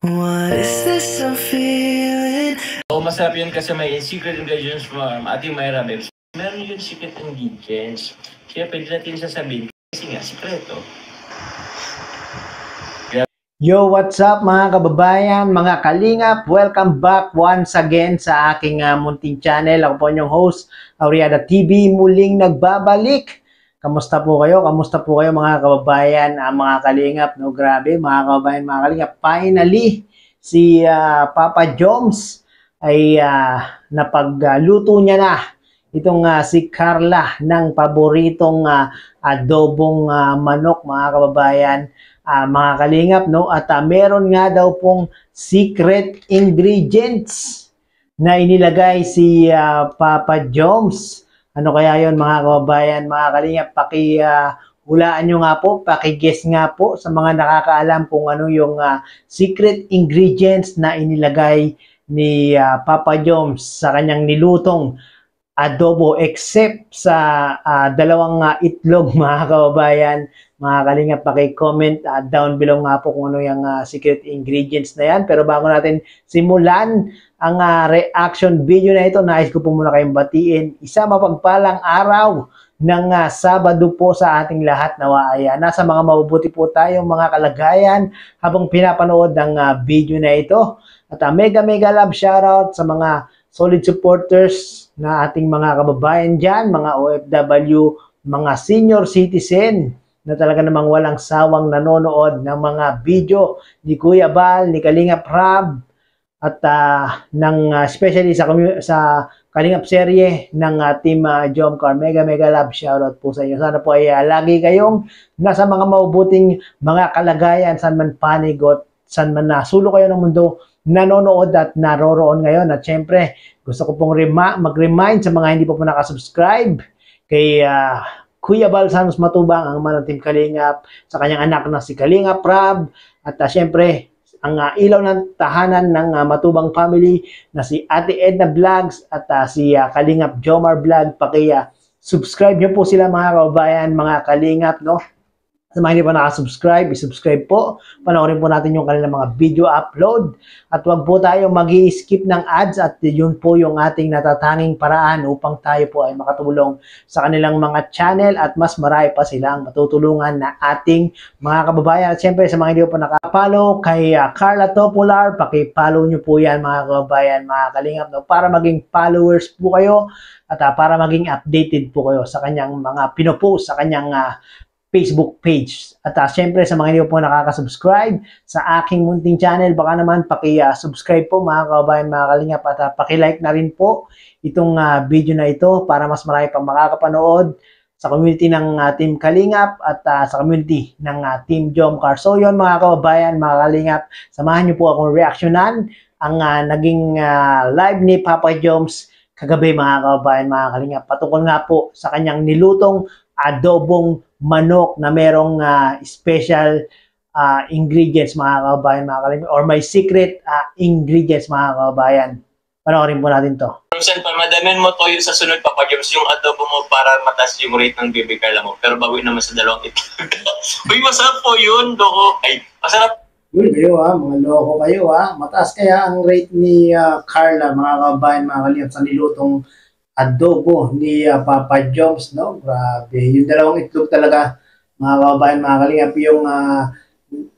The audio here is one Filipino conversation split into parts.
What is this I'm feeling? So, masarap yun kasi may secret ingredients from ating Myra Babes. Meron yun secret ingredients. Kaya pwede natin sasabihin kasi nga, sikreto. Yo, what's up mga kababayan, mga kalingap? Welcome back once again sa aking munting channel. Ako po inyong host, Auriada TV, muling nagbabalik. Kamusta po kayo? Kamusta po kayo mga kababayan, mga kalingap? No, grabe mga kababayan, mga kalingap. Finally, si Papa Joms ay napagluto niya na itong si Carla ng paboritong adobong manok mga kababayan. Mga kalingap, no? At meron nga daw pong secret ingredients na inilagay si Papa Joms. Ano kaya yon mga kababayan, mga kalingap? Hulaan nyo nga po, paki-guess nga po sa mga nakakaalam kung ano yung secret ingredients na inilagay ni Papa Joms sa kanyang nilutong adobo, except sa dalawang itlog mga kababayan. Mga kalingap, paki-comment down below nga po kung ano yung secret ingredients na yan. Pero bago natin simulan ang reaction video na ito, nais ko po muna kayong batiin. Isa mapagpalang araw ng Sabado po sa ating lahat. Nawa ay nasa mga mabubuti po tayong mga kalagayan habang pinapanood ng video na ito. At mega love shoutout sa mga solid supporters na ating mga kababayan dyan, mga OFW, mga senior citizen na talaga namang walang sawang nanonood ng mga video ni Kuya Bal, ni Kalingap Rab, at especially sa Kalingap serye ng Team Jomcar. Mega love shoutout po sa inyo. Sana po ay lagi kayong nasa mga mabubuting mga kalagayan, saan man panigot, saan man nasulo kayo ng mundo, nanonood at naroroon ngayon. At syempre, gusto ko pong mag-remind sa mga hindi po nakasubscribe kay Kuya Bal Sanos Matubang, ang manang Team Kalingap, sa kanyang anak na si Kalingap Rab, at syempre, ang ilaw ng tahanan ng Matubang family na si Ate Edna Vlogs at si Kalingap Jomar Vlog. Subscribe nyo po sila mga kababayan, mga Kalingap, no? Sa mga hindi pa nakasubscribe, isubscribe po. Panoorin po natin yung kanilang mga video upload. At huwag po tayo mag-i-skip ng ads at yun po yung ating natatanging paraan upang tayo po ay makatulong sa kanilang mga channel at mas marami pa silang matutulungan na ating mga kababayan. At syempre sa mga hindi pa nakapollow kay Carla Topolar, paki-follow nyo po yan mga kababayan, mga kalingap, no? Para maging followers po kayo at para maging updated po kayo sa kanyang mga pinopost sa kanyang Facebook page. At syempre sa mga hindi po nakaka-subscribe sa aking munting channel, baka naman paki-subscribe po mga kababayan, mga kalingap, at paki-like na rin po itong video na ito para mas marami pang makakapanood sa community ng Team Kalingap at sa community ng Team Jomcar. So yun mga kababayan, mga kalingap, samahan niyo po akong reaksyonan ang naging live ni Papa Joms kagabi mga kababayan, mga kalingap, patungkol nga po sa kanyang nilutong adobong manok na merong special ingredients mga kababayan, mga kalingap, or may secret ingredients mga kababayan. Panoorin po natin to. Rosen, pamadamin mo toyo sa sunod, Papa Joms, yung adobo mo para mataas yung rate ng baby Carla mo. Pero bawi naman sa dalawang itlog. Uy, masarap po yun, doko. Ay, masarap. Uy, kayo mga loko kayo Mataas kaya ang rate ni Carla, mga kababayan, mga kalingap, sa nilutong adobo ni Papa Joms, no? Grabe. Yung dalawang itlog talaga, mga kababayan, mga kalingap, yung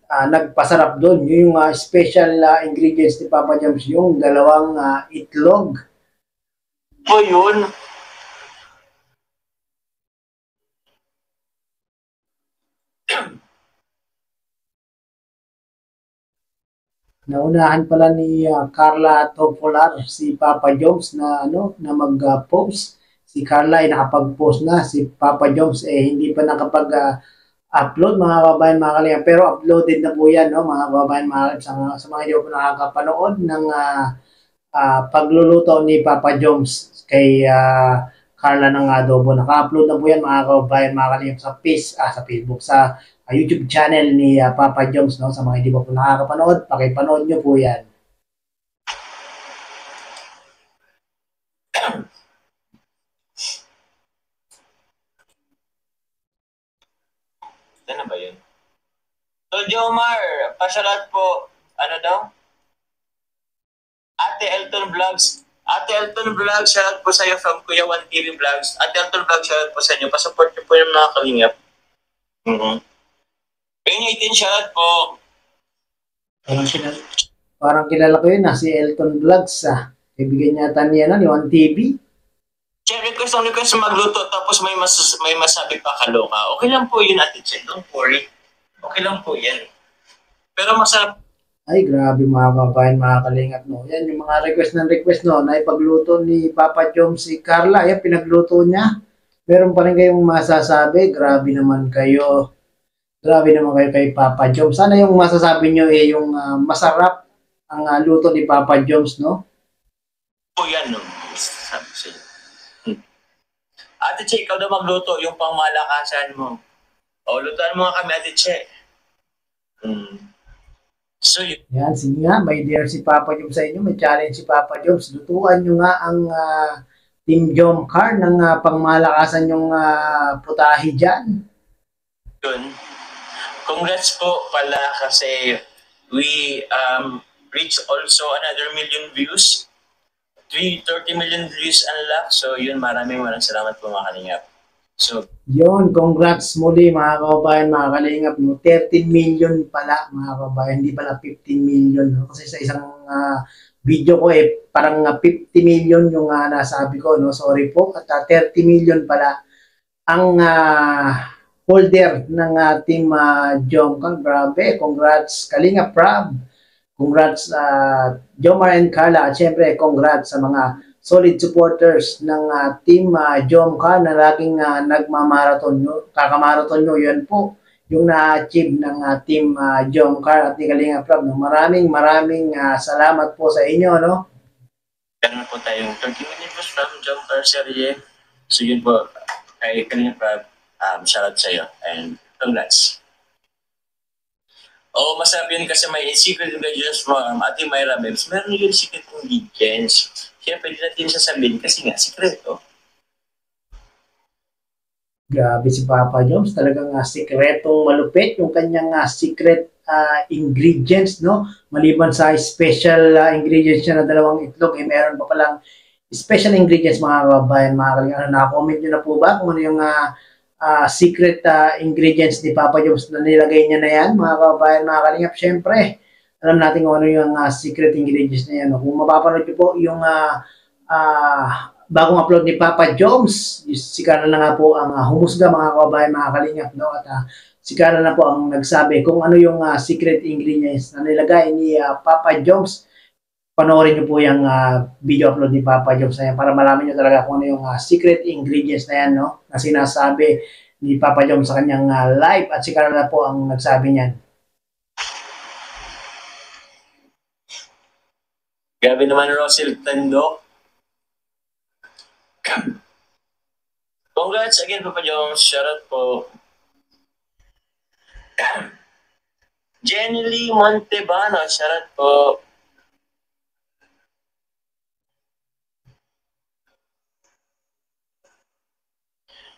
nagpasarap doon. Yung special ingredients ni Papa Joms, yung dalawang itlog. Po yun. Naunahan pala ni Carla Topolar si Papa Joms na mag-post. Si Carla ay nakapag-post na, si Papa Joms hindi pa nakapag-upload mga kababayan, mga kalingap, pero uploaded na po yan, no, mga kababayan, sa mga hindi po nakakapanood ng pagluluto ni Papa Joms kay Carla ng adobo. Naka-upload na po yan mga kababayan, mga kalingap, sa Facebook, sa YouTube channel ni Papa Joms, no? Sa mga hindi pa po nakakapanood, pakipanood nyo po yan. Ano ba yun? So, Jomar, pasyalat po. ano daw? Ate Elton Vlogs. Ate Elton Vlogs, shoutout po sa iyo from Kuya Juan TV Vlogs. Ate Elton Vlogs, shoutout po sa inyo. Pasupport niyo po yung mga kalingap. Penny 18, shoutout po. Parang kilala ko yun, si Elton Vlogs. Kaibigan niya ni Juan TV. Che, request magluto tapos may masabi pa kaloka. Okay lang po yun, Ate Che. Don't worry. Okay lang po yan. Pero masarap. Ay, grabe mga kababayan, mga kalingap, no. Yan, yung mga request, no, na ipagluto ni Papa Jom si Carla. Yan, pinagluto niya. Meron pa rin kayong masasabi. Grabe naman kayo. Grabe naman kayo kay Papa Jom. Sana yung masasabi nyo yung masarap ang luto ni Papa Joms, no? Po yan, no. Sabi sa'yo. Ate Che, ikaw na magluto yung pangmalakasan mo. O, lutuan mo nga kami, Ate Che. So, yan, sige nga, may dare si Papa Joms sa inyo, may challenge si Papa Joms. Lutuan nyo nga ang Team Jom Car ng pangmalakasan yung putahe dyan. Yun. Congrats po pala kasi we reached also another million views. 30 million views unlocked. So, yun, maraming salamat po mga kalingap. So, yun, congrats muli mga kababayan, mga kalingap, no? 13 million pala mga kababayan, hindi pala 15 million. No? Kasi sa isang video ko parang 50 million yung nasabi ko, no? Sorry po. At 30 million pala ang holder ng Team Jomcar. Grabe, congrats Kalingap Prab. Congrats Jomar and Carla. At syempre, congrats sa mga solid supporters ng Team Jomcar na laging nagmamarathon nyo. Kakamarathon nyo, yun po yung na-achieve ng Team Jomcar at ni Kalingap Prab. No? Maraming salamat po sa inyo. No? Ganun po tayong 30 minutes from Jomcar Serie. So yun po, kay Kalingap Prab, shoutout sa iyo and congrats. Oo, masabi yun kasi may secret ingredients mo, Ate Myra Bebs. Meron yun secret ingredients. Siyempre, hindi natin sasabihin kasi nga, sikreto. Grabe si Papa Joms, talagang sikretong malupit yung kanyang secret ingredients, no? Maliban sa special ingredients niya na dalawang itlog, meron pa palang special ingredients mga kababayan, mga kalingap. Na-comment nyo na po ba kung ano yung secret ingredients ni Papa Joms na nilagay niya na yan, mga kababayan, mga kalingap? Siyempre, alam natin kung ano yung secret ingredients na yan. No? Kung mapapanood nyo po yung bagong upload ni Papa Joms, si Carla na nga po ang humusga mga kababayan, mga kalingap. No? At si Carla na po ang nagsabi kung ano yung secret ingredients na nilagay ni Papa Joms. Panoorin nyo po yung video upload ni Papa Joms na yan para malaman nyo talaga kung ano yung secret ingredients na yan, no? Na sinasabi ni Papa Joms sa kanyang live at si Carla po ang nagsabi niyan. Grabe naman, Rosel Tando. Congrats again, Papa Joms. Shoutout po. Jenny Lee Montebano. Shoutout po.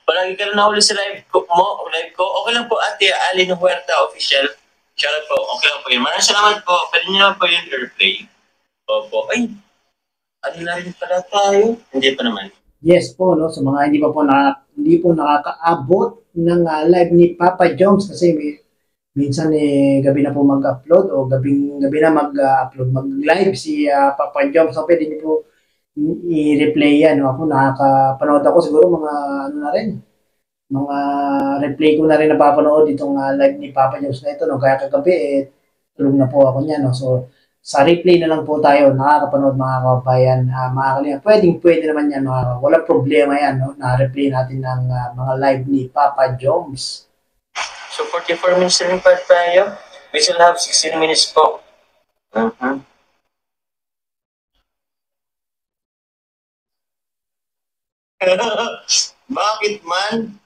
Palagi ka na nahuli sa live ko. Okay lang po, Ate Alin Huerta Official. Shoutout po. Okay lang po yun. Maraming salamat po. Pwede nyo naman po yung airplay. Opo. Ay, ano na rin pala tayo? Hindi pa naman. Yes po, no? So mga hindi po nakakaabot ng live ni Papa Joms kasi minsan gabi na po mag-upload o gabi na mag-upload, mag-live si Papa Joms. So pwede niyo po i-replay yan. No? Ako nakakapanood ako siguro mga mga replay ko na rin napapanood itong live ni Papa Joms na ito. No? Kaya kagabi, tulog na po ako niyan. No? So sa replay na lang po tayo, nakakapanood mga kababayan, mga kalingap. Pwede naman yan, walang problema yan, no? Na-replay natin ng mga live ni Papa Joms. So 44 minutes rin pa tayo. We still have 16 minutes po. Bakit man?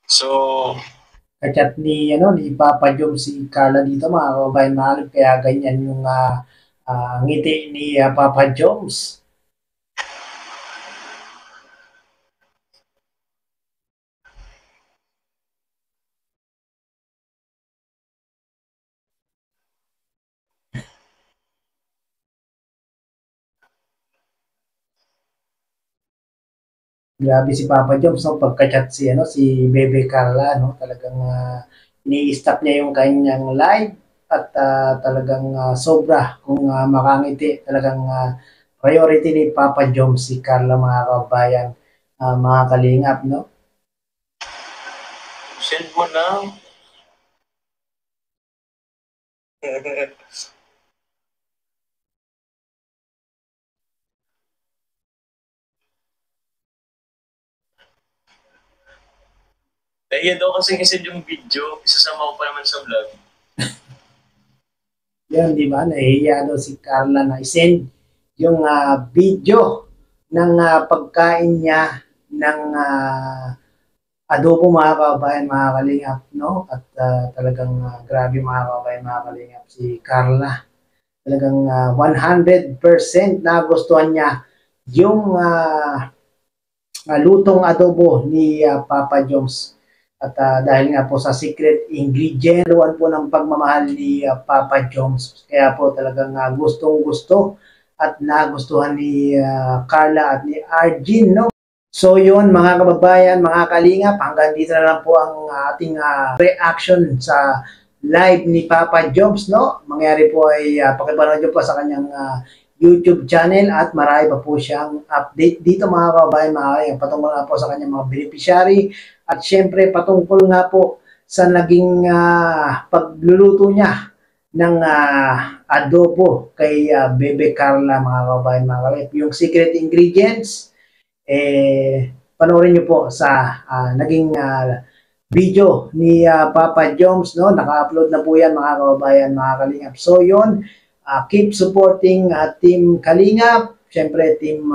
So, kachat ni Papa Joms si Carla dito mga kababayan, mahal, kaya ganyan yung ngiti ni Papa Joms. Grabe si Papa Joms, no? Pagka-chat si Bebe Carla, no? Talagang ini-stop niya yung kanyang live at talagang sobra kung makangiti. Talagang priority ni Papa Joms si Carla, mga kabayan, mga kalingap, no? Send mo na. Nahiya daw kasi send yung video. Isasama ko pa naman sa vlog. Yun, di ba? Nahihiya daw si Carla na isend yung video ng pagkain niya ng adobo, mga kabayan, mga kalingap, no? At talagang grabe, mga kabayan, mga kalingap, si Carla. Talagang 100% nagustuhan niya yung lutong adobo ni Papa Joms. At dahil nga po sa secret ingredient, luwan po ng pagmamahal ni Papa Joms. Kaya po talagang gustong-gusto at nagustuhan ni Carla at ni Arjin, no? So yun, mga kababayan, mga kalingap, hanggang dito na lang po ang ating reaction sa live ni Papa Joms, no? Mangyari po ay pakipanood nyo po sa kanyang YouTube channel at marami pa po siyang update dito, mga kababayan, mga kalingap, patungkol nga po sa kanyang mga beneficiary at syempre patungkol nga po sa naging pagluluto niya ng adobo kay Bebe Carla, mga kababayan, mga kalingap. Yung secret ingredients, panoorin niyo po sa naging video ni Papa Joms, no? Naka-upload na po yan, mga kababayan, mga kalingap. So yun, keep supporting Team Kalingap, syempre Team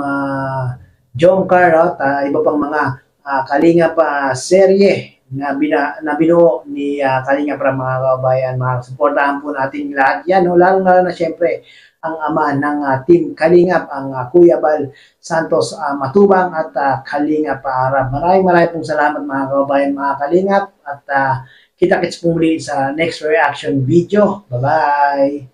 Jomcar, no? Iba pang mga Kalingap serye na binuo ni Kalingap para, mga kababayan, supportahan po natin lahat yan, no? Lalo na syempre ang ama ng Team Kalingap, ang Kuya Bal Santos Matubang at Kalingap Arab. Maraming pong salamat, mga kababayan, mga Kalingap, at kita-kits po muli sa next reaction video. Bye-bye!